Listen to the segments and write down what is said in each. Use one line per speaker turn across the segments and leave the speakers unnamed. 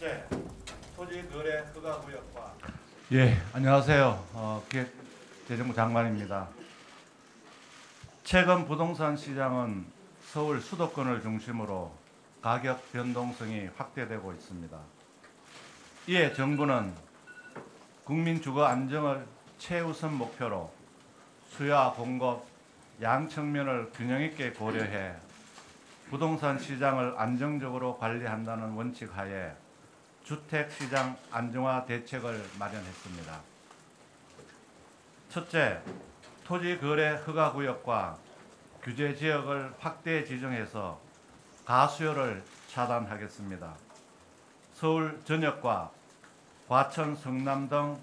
첫째, 토지거래 허가구역과
안녕하세요. 기획재정부 장관입니다. 최근 부동산 시장은 서울 수도권을 중심으로 가격 변동성이 확대되고 있습니다. 이에 정부는 국민 주거 안정을 최우선 목표로 수요와 공급, 양 측면을 균형 있게 고려해 부동산 시장을 안정적으로 관리한다는 원칙 하에 주택시장 안정화 대책을 마련했습니다. 첫째, 토지거래 허가구역과 규제지역을 확대 지정해서 가수요를 차단하겠습니다. 서울 전역과 과천, 성남 등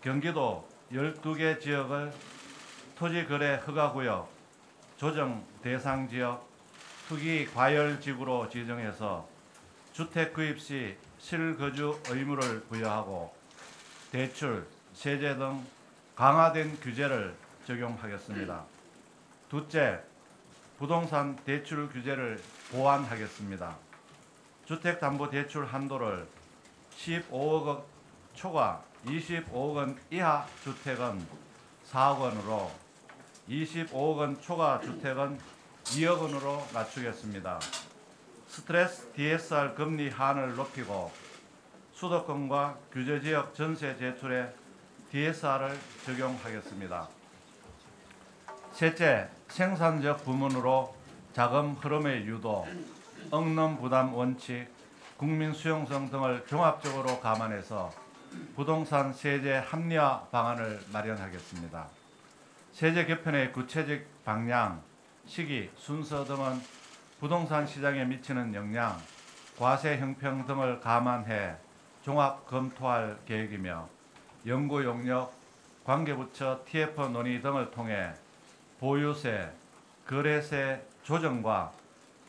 경기도 12개 지역을 토지거래 허가구역, 조정 대상지역, 투기 과열지구로 지정해서 주택 구입 시 실거주 의무를 부여하고 대출, 세제 등 강화된 규제를 적용하겠습니다. 둘째, 부동산 대출 규제를 보완하겠습니다. 주택담보대출 한도를 15억 원 초과 25억 원 이하 주택은 4억 원으로 25억 원 초과 주택은 2억 원으로 낮추겠습니다. 스트레스 DSR 금리 한을 높이고 수도권과 규제지역 전세 제출에 DSR을 적용하겠습니다. 셋째, 생산적 부문으로 자금 흐름의 유도, 억능 부담 원칙, 국민 수용성 등을 종합적으로 감안해서 부동산 세제 합리화 방안을 마련하겠습니다. 세제 개편의 구체적 방향, 시기, 순서 등은 부동산 시장에 미치는 영향, 과세 형평 등을 감안해 종합 검토할 계획이며 연구 용역, 관계부처 TF 논의 등을 통해 보유세, 거래세 조정과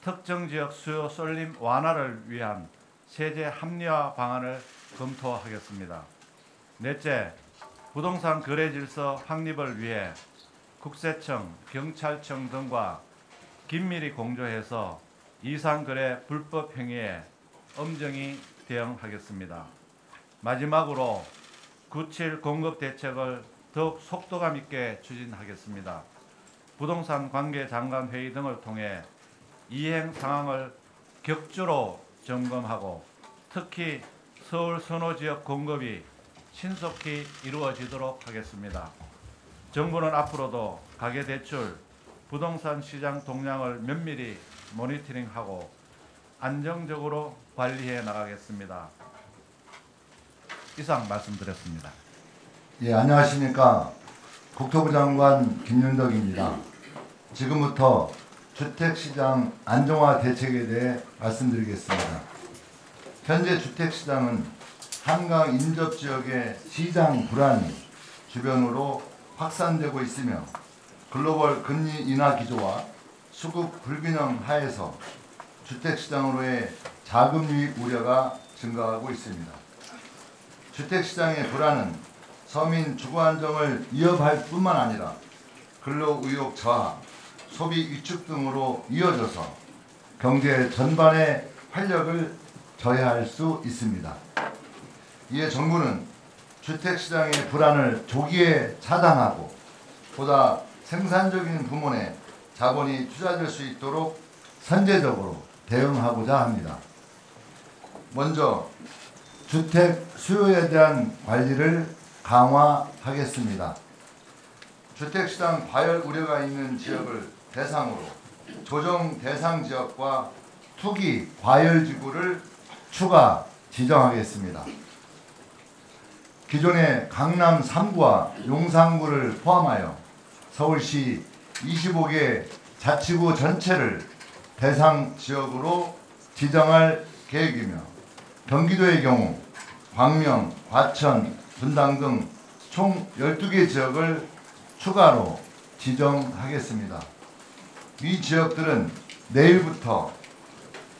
특정 지역 수요 쏠림 완화를 위한 세제 합리화 방안을 검토하겠습니다. 넷째, 부동산 거래 질서 확립을 위해 국세청, 경찰청 등과 긴밀히 공조해서 이상거래 불법 행위에 엄정히 대응하겠습니다. 마지막으로 9.7 공급 대책을 더욱 속도감 있게 추진하겠습니다. 부동산 관계 장관 회의 등을 통해 이행 상황을 격주로 점검하고 특히 서울 선호지역 공급이 신속히 이루어지도록 하겠습니다. 정부는 앞으로도 가계대출, 부동산 시장 동향을 면밀히 모니터링하고 안정적으로 관리해 나가겠습니다. 이상 말씀드렸습니다.
안녕하십니까. 국토부 장관 김윤덕입니다. 지금부터 주택시장 안정화 대책에 대해 말씀드리겠습니다. 현재 주택시장은 한강 인접지역의 시장 불안이 주변으로 확산되고 있으며 글로벌 금리 인하 기조와 수급 불균형 하에서 주택시장으로의 자금 유입 우려가 증가하고 있습니다. 주택시장의 불안은 서민 주거 안정을 위협할 뿐만 아니라 근로 의욕 저하, 소비 위축 등으로 이어져서 경제 전반의 활력을 저해할 수 있습니다. 이에 정부는 주택시장의 불안을 조기에 차단하고 보다 생산적인 부문에 자본이 투자될 수 있도록 선제적으로 대응하고자 합니다. 먼저 주택 수요에 대한 관리를 강화하겠습니다. 주택시장 과열 우려가 있는 지역을 대상으로 조정 대상 지역과 투기 과열지구를 추가 지정하겠습니다. 기존의 강남 3구와 용산구를 포함하여 서울시 25개 자치구 전체를 대상 지역으로 지정할 계획이며 경기도의 경우 광명, 과천, 분당 등 총 12개 지역을 추가로 지정하겠습니다. 이 지역들은 내일부터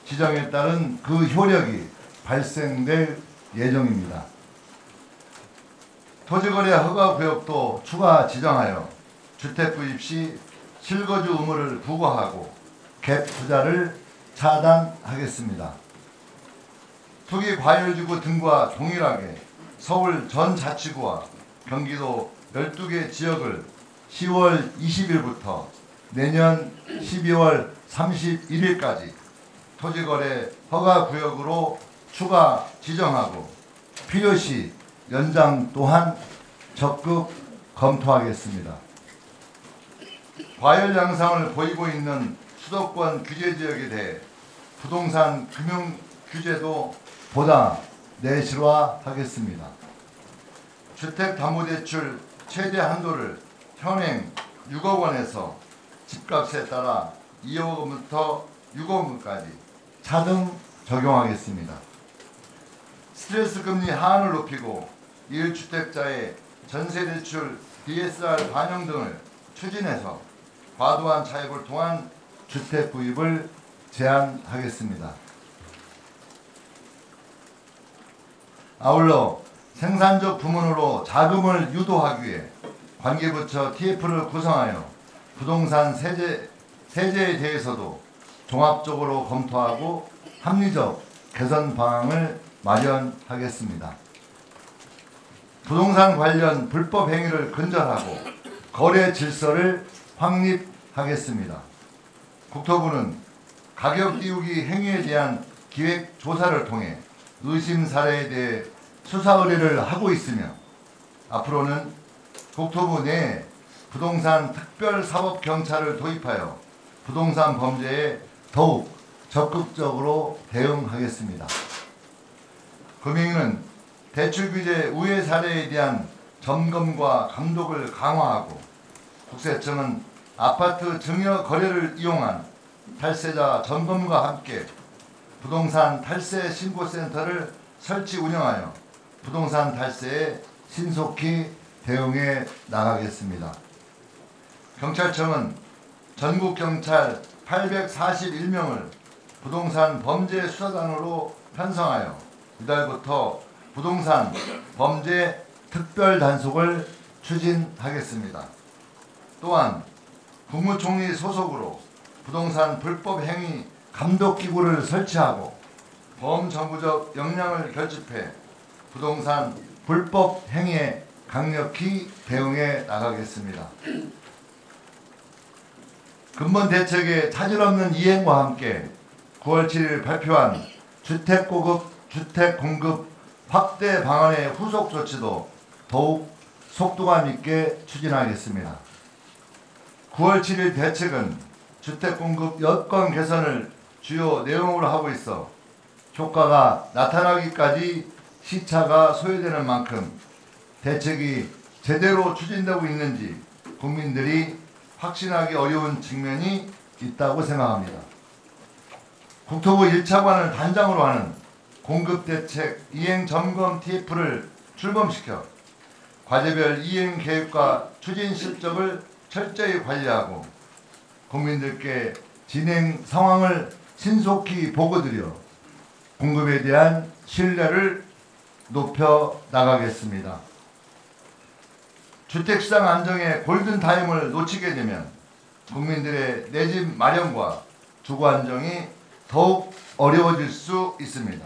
지정에 따른 그 효력이 발생될 예정입니다. 토지거래 허가구역도 추가 지정하여 주택 구입 시 실거주 의무를 부과하고 갭 투자를 차단하겠습니다. 투기 과열지구 등과 동일하게 서울 전 자치구와 경기도 12개 지역을 10월 20일부터 내년 12월 31일까지 토지거래 허가구역으로 추가 지정하고 필요시 연장 또한 적극 검토하겠습니다. 과열 양상을 보이고 있는 수도권 규제 지역에 대해 부동산 금융 규제도 보다 내실화하겠습니다. 주택담보대출 최대 한도를 현행 6억 원에서 집값에 따라 2억 원부터 6억 원까지 차등 적용하겠습니다. 스트레스 금리 하한을 높이고 1주택자의 전세대출 DSR 반영 등을 추진해서 과도한 차익을 통한 주택 구입을 제한하겠습니다. 아울러 생산적 부문으로 자금을 유도하기 위해 관계부처 TF를 구성하여 부동산 세제에 대해서도 종합적으로 검토하고 합리적 개선 방안을 마련하겠습니다. 부동산 관련 불법 행위를 근절하고 거래 질서를 확립하겠습니다. 국토부는 가격 띄우기 행위에 대한 기획 조사를 통해 의심 사례에 대해 수사 의뢰를 하고 있으며 앞으로는 국토부 내 부동산 특별사법경찰을 도입하여 부동산 범죄에 더욱 적극적으로 대응하겠습니다. 금융위는 대출규제 우회 사례에 대한 점검과 감독을 강화하고 국세청은 아파트 증여 거래를 이용한 탈세자 점검과 함께 부동산 탈세 신고센터를 설치 운영하여 부동산 탈세에 신속히 대응해 나가겠습니다. 경찰청은 전국경찰 841명을 부동산 범죄 수사단으로 편성하여 이달부터 부동산 범죄 특별 단속을 추진하겠습니다. 또한 국무총리 소속으로 부동산 불법 행위 감독기구를 설치하고 범정부적 역량을 결집해 부동산 불법 행위에 강력히 대응해 나가겠습니다. 근본 대책의 차질 없는 이행과 함께 9월 7일 발표한 주택 공급 확대 방안의 후속 조치도 더욱 속도감 있게 추진하겠습니다. 9월 7일 대책은 주택 공급 여건 개선을 주요 내용으로 하고 있어 효과가 나타나기까지 시차가 소요되는 만큼 대책이 제대로 추진되고 있는지 국민들이 확신하기 어려운 측면이 있다고 생각합니다. 국토부 1차관을 단장으로 하는 공급대책 이행점검 TF를 출범시켜 과제별 이행계획과 추진 실적을 철저히 관리하고 국민들께 진행 상황을 신속히 보고드려 공급에 대한 신뢰를 높여 나가겠습니다. 주택시장 안정의 골든타임을 놓치게 되면 국민들의 내 집 마련과 주거 안정이 더욱 어려워질 수 있습니다.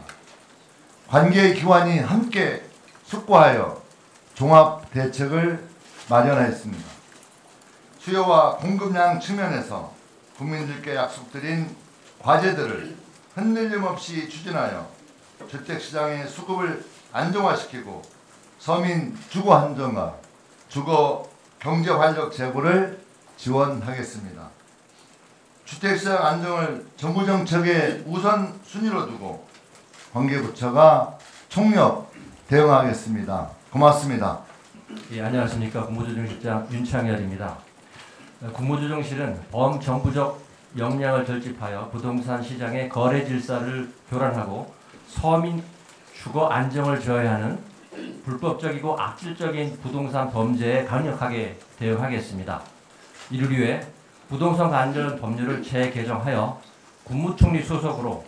관계기관이 함께 숙고하여 종합대책을 마련했습니다. 수요와 공급량 측면에서 국민들께 약속드린 과제들을 흔들림 없이 추진하여 주택시장의 수급을 안정화시키고 서민 주거 안정과 주거 경제 활력 제고를 지원하겠습니다. 주택시장 안정을 정부 정책의 우선순위로 두고 관계부처가 총력 대응하겠습니다. 고맙습니다.
예, 안녕하십니까. 국무조정실장 윤창열입니다. 국무조정실은 범정부적 역량을 결집하여 부동산 시장의 거래 질서를 교란하고 서민 주거 안정을 저해하는 불법적이고 악질적인 부동산 범죄에 강력하게 대응하겠습니다. 이를 위해 부동산 관련 법률을 재개정하여 국무총리 소속으로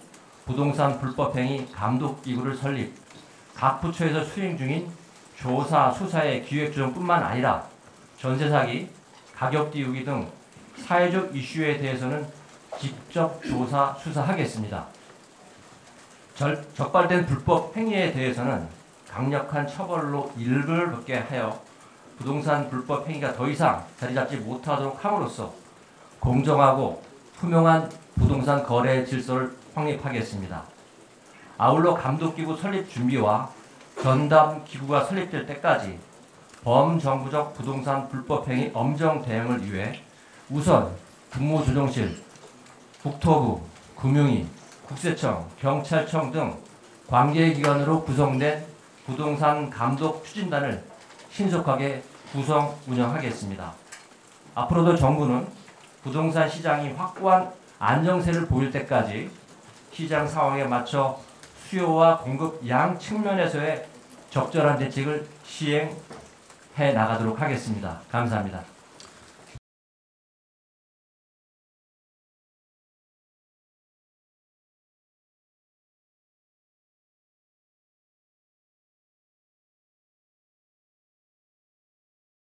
부동산 불법행위 감독기구를 설립, 각 부처에서 수행 중인 조사, 수사의 기획조정뿐만 아니라 전세사기, 가격 띄우기 등 사회적 이슈에 대해서는 직접 조사, 수사하겠습니다. 적발된 불법 행위에 대해서는 강력한 처벌로 일벌 받게 하여 부동산 불법 행위가 더 이상 자리 잡지 못하도록 함으로써 공정하고 투명한 부동산 거래 질서를 확립하겠습니다. 아울러 감독기구 설립 준비와 전담 기구가 설립될 때까지 범정부적 부동산 불법 행위 엄정 대응을 위해 우선 국무조정실, 국토부, 금융위, 국세청, 경찰청 등 관계기관으로 구성된 부동산 감독 추진단을 신속하게 구성 운영하겠습니다. 앞으로도 정부는 부동산 시장이 확고한 안정세를 보일 때까지 시장 상황에 맞춰 수요와 공급 양 측면에서의 적절한 대책을 시행해 나가도록 하겠습니다. 감사합니다.